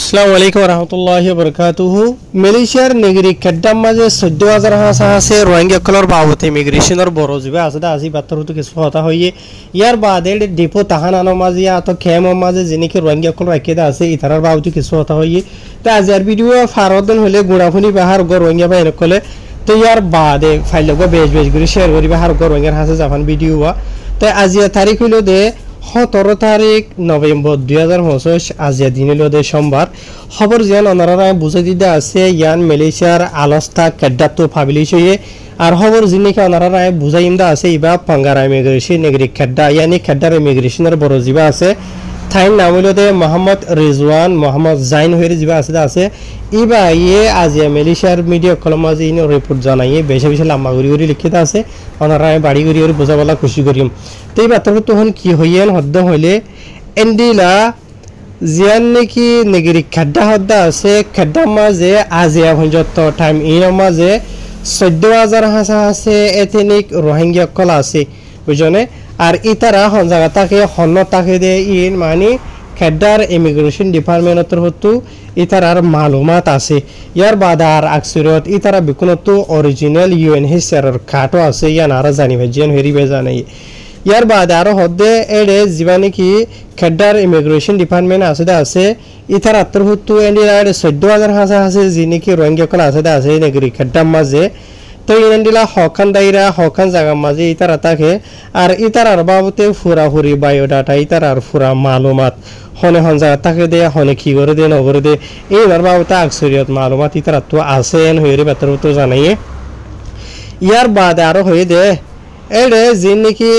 আসসালামু আলাইকুম রহমতুল্লাহি বরকাতুহু মালয়েশিয়ার নেগরি খেড্ডাম মাঝে 14000 হাসা আছে রোহিঙ্গা কলর বাবতে ইমিগ্রেশনের বড় জিবা আছে দা আজি বাত্তর তো কিছু কথা হইয়ে ইয়ার বাদে ডিপো তাহানানো মাঝে তো খেম মাঝে যিনিকে রোহিঙ্গা কলর রাখিয়ে আছে ইতারার বাবতে কিছু কথা হইয়ে তো আজের ভিডিও ফারদন হলে গুড়াফুনি বাহার গো রোহিঙ্গা বাইরে কলে তো ইয়ার বাদে ফাইল গো বেশ বেশ করে শেয়ার করি বাহার গো রোহিঙ্গার হাসে জাপান ভিডিও তো আজিয়া তারিখ হইল দে 17 তারিখ নভেম্বর 2025 আজিয়া দিন হলো দে সোমবার খবর যেন ওনারা বুঝে দিতে আছে ইয়ান মালয়েশিয়ার আলস্তা কেডাতো পাবলিশ হয়ে আর খবর যিনিকে ওনারা বুঝাইমদা আছে ইবা পাঙ্গারা ইমিগ্রেশন নেগরি খেড্ডা ইয়ানি খেড্ডার ইমিগ্রেশনের বড় জিবা আছে থাইন নাম হইল দে মোহাম্মদ রিজওয়ান মোহাম্মদ জাইন হয়ে জিবা আছে ইবা ইয়ে আজিয়া মালয়েশিয়ার মিডিয়া কলমাজ ইন রিপোর্ট জানাইয়ে বেশি বেশি লম্বা করে লিখিত আছে ওনারা বাড়ি করে বোঝাবলা খুশি করিম তো এই বার্তা তখন কি হইয়েন হদ্দ হইলে এন্ডিলা জিয়ান নাকি নেগরি খেড্ডা হদ্দা আছে খেড্ডা মাঝে আজিয়া ভঞ্জত টাইম ইন মাঝে 14000 হাসা আছে এথনিক রোহিঙ্গা কল আছে বুঝনে আর ইতারা হন জায়গা তাকে হন্ন তাকে দে ইন মানে খেড্ডার ইমিগ্রেশন ডিপার্টমেন্টর হতো ইতারার মালুমাত আছে ইয়ার বাদার আকসিরত ইতারা বিকুনত অরিজিনাল ইউএনএইচসিআর কার্ডও আছে ইয়ান আর জানিবে জেন হেরিবে জানাই ইয়ার বাদে আরো হদ্দে এডে জীবানি কি খেড্ডার ইমিগ্রেশন ডিপার্টমেন্ট আছে ইতার আত্তর হতো এন্ডিলার 14000 হাসা আছে যিনি কি রোহিঙ্গা কল আছে নেগরি খেড্ডার মাঝে তো ইন্ডিলা হকান দাইরা হকান জায়গা মাঝে ইতারা থাকে আর ইতারার বাবতে ফুরাফুরি বায়োডাটা ইতারার ফুরা মালুমাত হনে হন জায়গা তাকে দে হনে কি করে দে নগরে দে এইবার বাবতে আকসরিয়ত মালুমাত ইতারা তো আছে হয়ে বেতর তো জানাইয়ে ইয়ার বাদে আরো হয়ে দে এডে যিন নাকি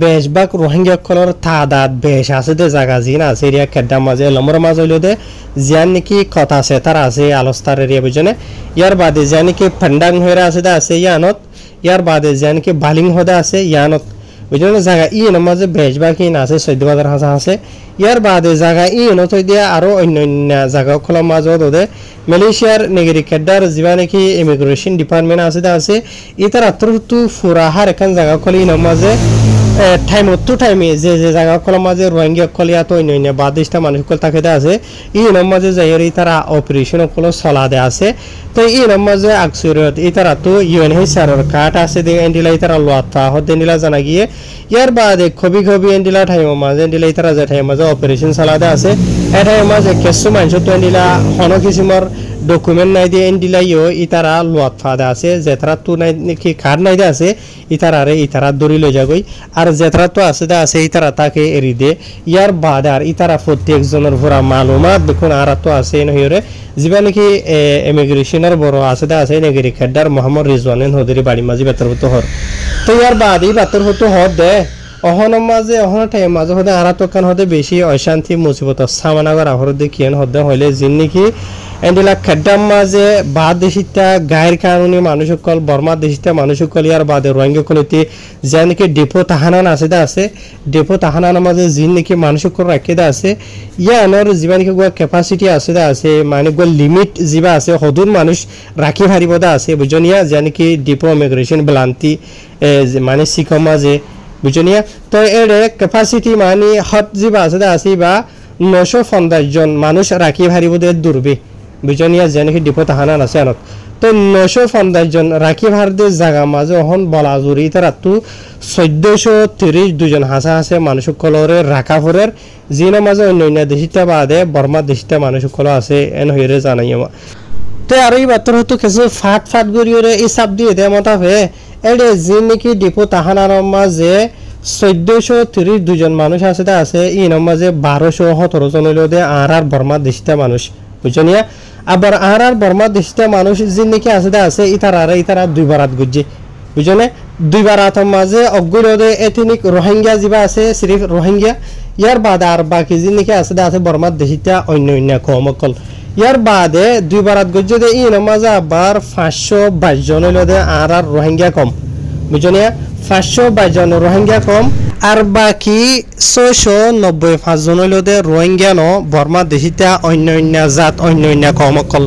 বেশবাক রোহিঙ্গা কলর তাদাত বেশ আছে দে জায়গা জিন আছে এরিয়া খেড্ডা মাঝে লম্বর মাঝ হইল দে জিয়ান নাকি কথা আছে তার আছে আলস্তার এরিয়া বুঝনে ইয়ার বাদে জিয়ান নাকি ফান্ডাং হয়ে আছে ইয়ানত ইয়ার বাদে জিয়ান নাকি বালিং হদা আছে ইয়ানত বুঝনে জায়গা ই মাঝে বেশবাক ইন আছে 14000 হাসা আছে ইয়ার বাদে জায়গা ই নত দিয়া আরো অন্য জায়গা খোলা মাঝ দে মালয়েশিয়ার নেগরি খেড্ডার জিবা নাকি ইমিগ্রেশন ডিপার্টমেন্ট আছে ইতার আত্রতু ফুরাহার এখান জায়গা খোলি মাঝে টাইমে যে জায়গা খোলা মাঝে রোহিঙ্গা খলিয়া তো অন্য বাদিশটা মানুষ কল তাকে আছে ই মাঝে যাই তারা অপারেশন কল চলা দে আছে তো ই মাঝে আকসুরত ইতারা তো ইউএনএইচসিআর কার্ড আছে দে এন্ডিলা ইতারা লোয়াতা হতে নিলা জানা গিয়ে ইয়ার বাদে খবি এন্ডিলা টাইম মাঝে এন্ডিলা ইতারা যে টাইম মাঝে অপারেশন চলা দে আছে এ টাইম মাঝে কিছু মানুষ তো এন্ডিলা হন কিসিমর ডকুমেন্ট নাই দিয়ে এন্ডিলা ইও ইতারা লোয়াত ফাদা আছে যেতারা তো নাই কি কার্ড নাই দে আছে ইতারা দড়ি লই যাগই আর যেতারা তো আছে ইতারা তাকে এরি দে ইয়ার বাদে আর ইতারা প্রত্যেকজনের পুরা মালুমাত দেখুন আর তো আছে নহিরে যিবা নাকি ইমিগ্রেশনের বড় আছে নেগরি খেড্ডার মোহাম্মদ রিজওয়ান হদরি বাড়ি মাঝে বেতর হতো হর তো ইয়ার বাদে বেতর হতো হর দে অহন মাঝে অহন টাইম মাঝে হতে আর তো কান হতে বেশি অশান্তি মুসিবত সামনা করা হর দে কিন হতে হইলে যিন নাকি এন্ডিলা খেড্ডাম মাঝে বাদ দেশিতা গায়ের কারণে মানুষ সকল বর্মা দেশিতা মানুষ সকল ইয়ার বাদে রোহিঙ্গা কলিতে যা নাকি ডিপো তাহানান আছে ডিপো তাহানান মাঝে যিন নাকি মানুষ সকল রাখে আছে ইয়ানোর যিবা নাকি ক্যাপাসিটি আছে মানে লিমিট যিবা আছে হদুর মানুষ রাখি হারিব আছে বুঝনিয়া যা নাকি ডিপো ইমিগ্রেশন ব্লান্তি মানে শিকম মাঝে বুঝনিয়া তো এর ক্যাপাসিটি মানে হট যিবা আছে বা 950 জন মানুষ রাখি হারিব দে দূরবে বুঝনিয়া যে নাকি ডিপো তাহানান আছে আনত তো 950 জন রাখি ভারদের জায়গা মাঝে অহন বলা জুড়ি তারা তো 1432 জন হাসা আছে মানুষ কলরে রাখা ফরের জিনা মাঝে অন্য দেশিতা বাদে বর্মা দেশিতা মানুষ কল আছে এন হইরে জানাই তো আর এই বার্তা হতো কিছু ফাট গড়িয়ে এই চাপ দিয়ে দেয় মতাফে এডে যে নাকি ডিপো তাহানার মাঝে 1432 জন মানুষ আছে ইন মাঝে 1217 জন হইল দে আর বর্মা দেশিতা মানুষ বুঝনিয়া আবার আর বর্মা দেশিতা মানুষ যে নাকি আছে ইতারা দুই বারাত গুজে বুঝনে দুই বারাত মাঝে অগ্গুরদে এথনিক রোহিঙ্গা যিবা আছে সিরিফ রোহিঙ্গা ইয়ার বাদে আর বাকি যে নাকি আছে বর্মা দেশিতা অন্য কমকল ইয়ার বাদে দুই বারাত গুজে দে ইন মাঝে আবার 522 জন হইল দে আর রোহিঙ্গা কম বুঝনিয়া 522 জন রোহিঙ্গা কম আর বাকি 695 জন হইল দে রোহিঙ্গা ন বর্মা দেশিতা অন্য জাত অন্য কমকল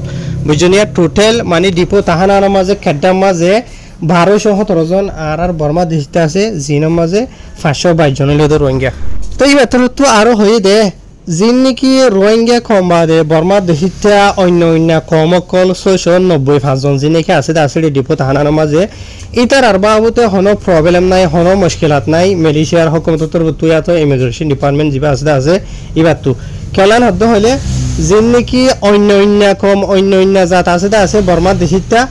বুঝনিয়া টোটাল মানে ডিপো তাহানার মাঝে খেড্ডার মাঝে 1217 জন আর বর্মা দেশিতা আছে জিনের মাঝে 522 জন হইল দে রোহিঙ্গা তো এই বেতন তো আরো হয়ে দে যিন নেকি রোহিঙ্গা কম বাদে বর্মা দেশিতা অন্য কম অকল 695 জন যিন নেকি আছে আসলে ডিপো তাহানার মাঝে ইতার আর বাবুতে হনো প্রবলেম নাই হনো মুশকিলাত নাই মালয়েশিয়ার হুকুমতর তুইয়াতো ইমিগ্রেশন ডিপার্টমেন্ট যিবা আছে ইবাতু কেলান হদ্দ হলে যিন নেকি অন্য কম অন্য জাত আছে বর্মা দেশিতা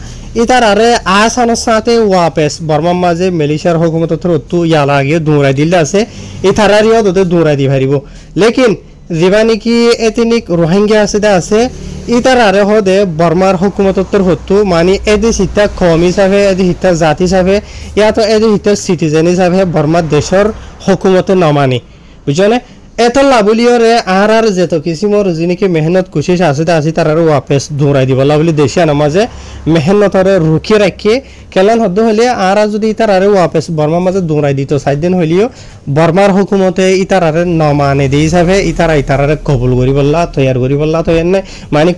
ইতার আরে আসানোর সাথে ওয়াপেস বর্মার মাঝে মালয়েশিয়ার হুকুমতর তু ইয়ালা আগে দৌড়াই দিলে আছে ইতারারিও তোদের দৌড়াই দি পারিব লেকিন যিবা নেকি এথনিক রোহিঙ্গা আছে ইতার আরে হদে বর্মার হুকুমতর হতো মানে এদি হিতা কম হিসাবে এদি হিতা জাত হিসাবে ইয়াতো এদি হিতা সিটিজেন হিসাবে বর্মার দেশের হুকুমতে নমানি বুঝলে এত লাভলিয়রে আর যেত কিসিমর যিনিকি মেহনত কোশিশ আছে তার আর ওয়াপেস দৌড়াই দিব লাভলি দেশে মাঝে মেহনতরে রুখে রাখি কেলান হদ্দ হলে আর যদি ইতার আরে ওয়াপেস বর্মার মাঝে দৌড়াই দিত 4 দিন হইলেও বর্মার হুকুমতে ইতার আরে নমানে দিয়ে হিসাবে ইতারারে কবুল করি বললা তৈয়ার করি বললা তৈয়ার নাই মানে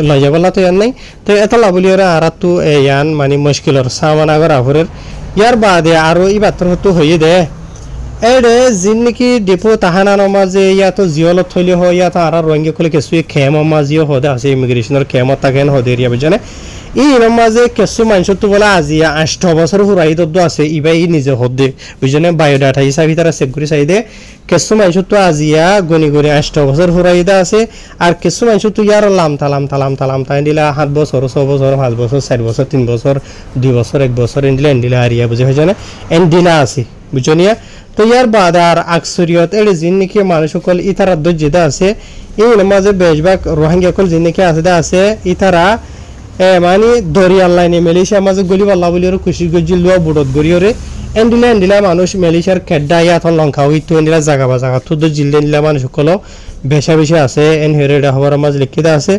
লই যাব বললা তৈয়ার নাই তো এত লাভলিয়রে আর তো ইয়ান মানে মুশকিলর সামানা করা ভরের ইয়ার বাদে আরো ই বাত্র হতো হইয়ে দে এডে যিন নেকি ডিপো তাহানার মাঝে ইয়াতো জিয়লত থইলে হয় ইয়াতো আর রোহিঙ্গা কলে কিছু খেম মাঝিও হদে আছে ইমিগ্রেশনের খেমত থাকেন হদে এরিয়া বুঝনে ই মাঝে কিছু মানুষের তো বলে আজিয়া 8 বছর হুরাই দদ্দ আছে ইবাই নিজে হদে বুঝনে বায়োডাটা হিসাবে তারা চেক করে চাই দে কিছু মানুষের তো আজিয়া গনি 8 বছর হুরাইদা আছে আর কিছু মানুষের তো ইয়ার লাম তালাম তাই দিলা 7 বছর 6 বছর 5 বছর 4 বছর 3 বছর 2 বছর 1 বছর এন্ডিলা আরিয়া বুঝে হজনে এন্ডিলা আছে বুঝনিয়া তো ইয়ার বাদ আর আকসরিয়ত এডে যিন নেকি মানুষ সকল ইতারা দজ্জিদা আছে এই মাঝে বেশভাগ রোহিঙ্গা কল যিন নেকি আছে ইতারা মানে দরিয়ার লাইনে মালয়েশিয়া মাঝে গলি পাল্লা বলি খুশি গজি লুয়া বুড়ত গড়িয়রে এন্ডিলা মানুষ মালয়েশিয়ার খেড্ডা ইয়াত লঙ্কা হইতো এন্ডিলা জাগা তো জিল্লে নিলা মানুষ সকল বেশি আছে এন হেরেডা হবার মাঝে লিখিদা আছে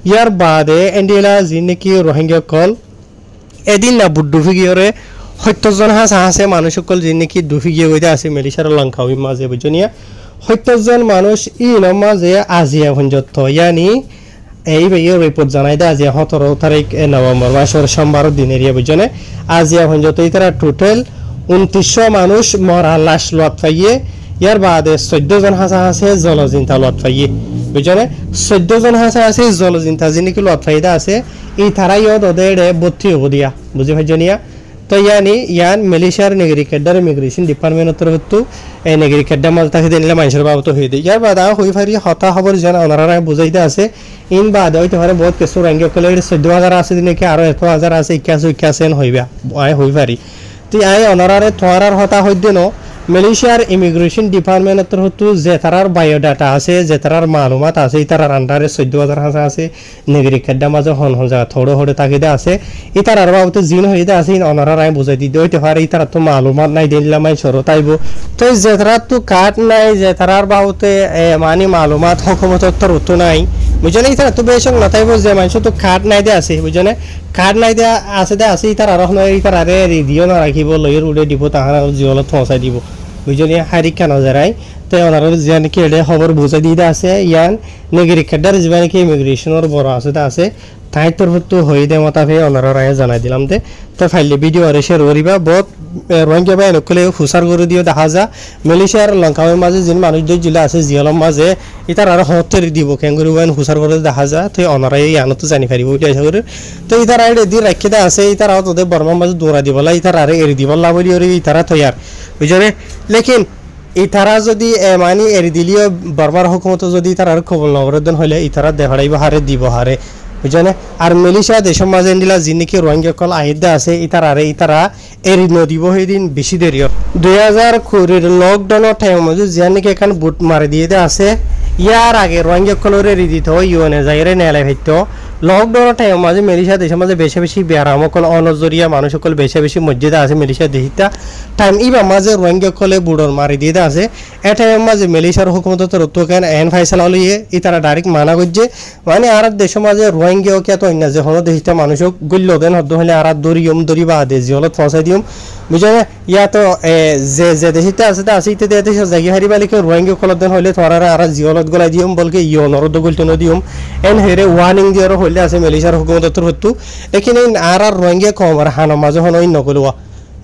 ইয়ার বাদে এন্ডিলা যিন নেকি রোহিঙ্গা কল এদিন না বুড্ডু ফিগিয়রে 70 জন আছে মানুষ সকল যিনি নাকি দুফি গিয়ে গইতে আছে মালয়েশিয়ার লঙ্কাউই মাঝে বুঝনিয়া 70 জন মানুষ ই মাঝে আজিয়া ভঞ্জত ইয়ানি এই রিপোর্ট জানাই দে আজিয়া 17 তারিখ নভেম্বর মাসের সোমবার দিন এরিয়া বুঝনে আজিয়া ভঞ্জত ইতারা টোটাল 2900 মানুষ মরা লাশ লট পাইয়ে ইয়ার বাদে 14 জন আছে জলজিন্তা লট পাইয়ে বুঝনে 14 জন আছে জলজিন্তা যিনি কি লট পাইদা আছে এই তারাইও ওদের 32 হবো দিয়া বুঝি ভাইজনিয়া তো ইয়ান মালয়েশিয়ার নাগরিক কেডার ইমিগ্রেশন ডিপার্টমেন্টর হতো এই নাগরিক কেডা মাল তাকে দিলে মানুষের বাবত হয়ে দেয় ইয়ার বাদ হই ফারি হতা খবর জানা ওনারা বুঝাইতে আছে ইন বাদ হইতে পারে বহুত কিছু রঙে কলে 14000 আছে দিনে কি আরো 1000 আছে 81 হইবা হই ফারি তো আই ওনারা তোয়ারার হতা হই দেন মালয়েশিয়ার ইমিগ্রেশন ডিপার্টমেন্টর হতো যে তারার বায়োডাটা আছে যে তারার মালুমাত আছে তারার আন্ডারে 14000 আছে নাগরিক কেডা মাঝে হন জায়গা থোড়ে তাকিদা আছে ইতারার বাবতে জিন হইদা আছে ওনারা রাই বুঝাই দিতে হইতে পারে ইতারা তো মালুমাত নাই দিলাম মাই সরো তাইব তো যে তারার তো কাট নাই যে তারার বাবতে মানে মালুমাত হুকুমতর তো নাই বুঝনে ইতারা তো বেশক না তাইব যে মানুষ তো কাট নাই দে আছে বুঝনে কাট নাই দে আছে ইতারা আর ইতারা রে রিডিও না রাখিব লইর উড়ে দিব তাহারা জিওলত পৌঁছাই দিব বুঝলি হারিকা নজরাই তো ওনারা যে নাকি এডে খবর বুঝাই দিয়ে আছে ইয়ান নাগরিক কেডার যে নাকি ইমিগ্রেশনের বড় আছে তাই তোর তো হই দে মতাফে ওনারা রায় জানাই দিলাম দে তো ফাইলে ভিডিও আর শেয়ার করিবা বহুত রোহিঙ্গা বাই নকলে হুসার করে দিও দেখা যা মালয়েশিয়ার লঙ্কাওয়ের মাঝে যে মানুষ জিলা আছে জিয়ালম মাঝে ইতার আর হতে দিব কেঙ্গুরি ওয়ান হুসার করে দেখা যা তো ওনারা এই আনত জানি পারিব এটা আশা করি তো ইতার আইডি দি রাখি দা আছে ইতার আও তোদের বর্মার মাঝে দৌড়া দিবলা ইতার আর এরি দিবলা বলি ওরে ইতারা তৈয়ার বুঝলে লেকিন ইতারা যদি মানে এরি দিলিও বর্মার হুকুমত যদি ইতার আর খবর নগরদন হইলে ইতারা দেখাইব হারে দিব হারে বুঝনে আর মালয়েশিয়া দেশের মাঝে দিলা যিনিকি রোহিঙ্গা কল আহিদা আছে ইতারা এরি নদীব হইদিন বেশি দেরিও 2020 লকডাউনের টাইম মধ্যে যিনিকি এখান বুট মারি দিয়ে আছে ইয়ার আগে রোহিঙ্গা কলরে এরি দিত ইউএনএ যাইরে নেলাই হইতো লকডাউনের টাইম মাঝে মালয়েশিয়া দেশের মাঝে বেশি বেয়ারাম কল অনজরিয়া মানুষ সকল বেশি মসজিদা আছে মালয়েশিয়া দেশিতা টাইম ইবা মাঝে রোহিঙ্গা কলে বুড়র মারি দিয়ে আছে এ টাইম মাঝে মালয়েশিয়ার হুকুমত রুতকেন এন ফাইসালা লইয়ে ইতারা ডাইরেক্ট মানা করছে মানে আর দেশের মাঝে রোহিঙ্গা কে তো অন্য যে হলো দেশিতা মানুষক গুল্ল দেন হদ্দ হলে আর দরিবা দে জিহলত পৌঁছাই দিম বুঝে ইয়া তো যে দেশিতা আছে ইতে দেশের জায়গা হারিবা লিখে রোহিঙ্গা কলত দেন হলে তোরা আর জিহলত গলাই দিম বলকে ইয় নরদ গুলতে নদিম এন হেরে ওয়ার্নিং দিয়ার হলে আছে মালয়েশিয়ার হুকুমত হতো এখানে আর রোহিঙ্গা কম আর হানো মাঝে হনো নকলুয়া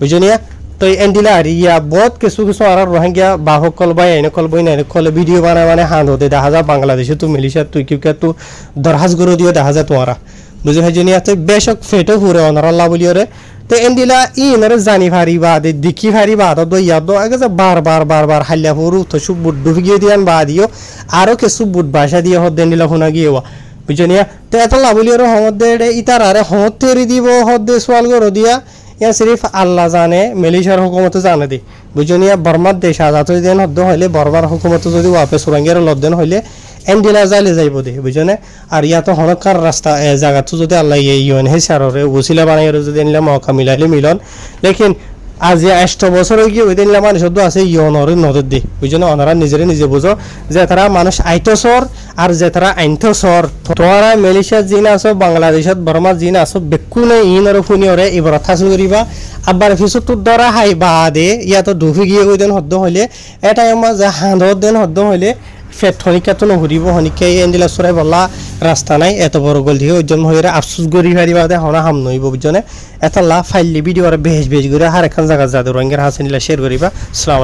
বুঝে নিয়া তো এন্ডিলা আরিয়া বহুত কিছু কিছু আর রোহিঙ্গা বাহকল বা এনেকল বই নাইকল ভিডিও বানায় মানে হান হতে দেখা যায় বাংলাদেশে তো মালয়েশিয়া তুই কিউ তো দরহাজ গরু দিও দেখা যায় তোমারা বুঝে হাইজনিয়া তো বেশক ফেটো হুরে অনারাল্লাহ বলিওরে তো এন্ডিলা ইনরে জানি ভারি বা দেখি ভারি বা তো ইয়াদ আগে যে বার হাল্লা হুরু তো সব বুট ডুবিয়ে দিয়ান বা দিও আরো কিছু বুট ভাষা দিয়ে হদ এন্ডিলা হোনা গিয়েওয়া বুঝনিয়া তো এত লাভলিওর হমদে ইতার আরে হমদ তেরি দিব হদে সোয়াল গরো দিয়া ইয়া সিরিফ আল্লাহ জানে মালয়েশিয়ার হুকুমত জানে দি বুঝনিয়া বর্মার দেশ আজাদ দেন হদ হইলে বর্মার হুকুমত যদি ওয়াপে সুরাঙ্গের লদ্দেন হইলে এন্ডিলা যাইলে যাইব দে বুঝনে আর ইয়াতো হনকার রাস্তা জায়গাতো যদি আল্লাহ ইউএন হে সাররে ওসিলা বানাই যদি এনলা মৌকা মিলাইলে মিলন লেকিন আজি 8 বছর হয়ে গিয়ে ওইদিন মানুষ শব্দ আছে ইউএনরে নজর দি বুঝনে ওনারা নিজে বুঝো যে তারা মানুষ আইতসর আর যে তারা আইনতসর তোরা মালয়েশিয়া জিন আছো বাংলাদেশত বর্মা জিন আছো বেকুনে ইনর ফুনিওরে ইবরা থাসু করিবা আবার ফিসুত দরা হাই বা দে ইয়াতো দুফি গিয়ে ওইদিন হদ্দ হইলে এটা আমা যে হাঁদর দেন হদ্দ হইলে ফেটনিকা তো নহরিব হনিকে এন্ডিলা সরাই বলা রাস্তা নাই এত বড় গল দিয়ে ওই জন্য হইরে আফসোস গরি হারি বাদে হনা হাম নইব বুঝনে এত লা ফাইল ভিডিও আর বেশ করে হার একখান জায়গা যাদের রঙের হাসিনিলা শেয়ার করিবা আসসালামু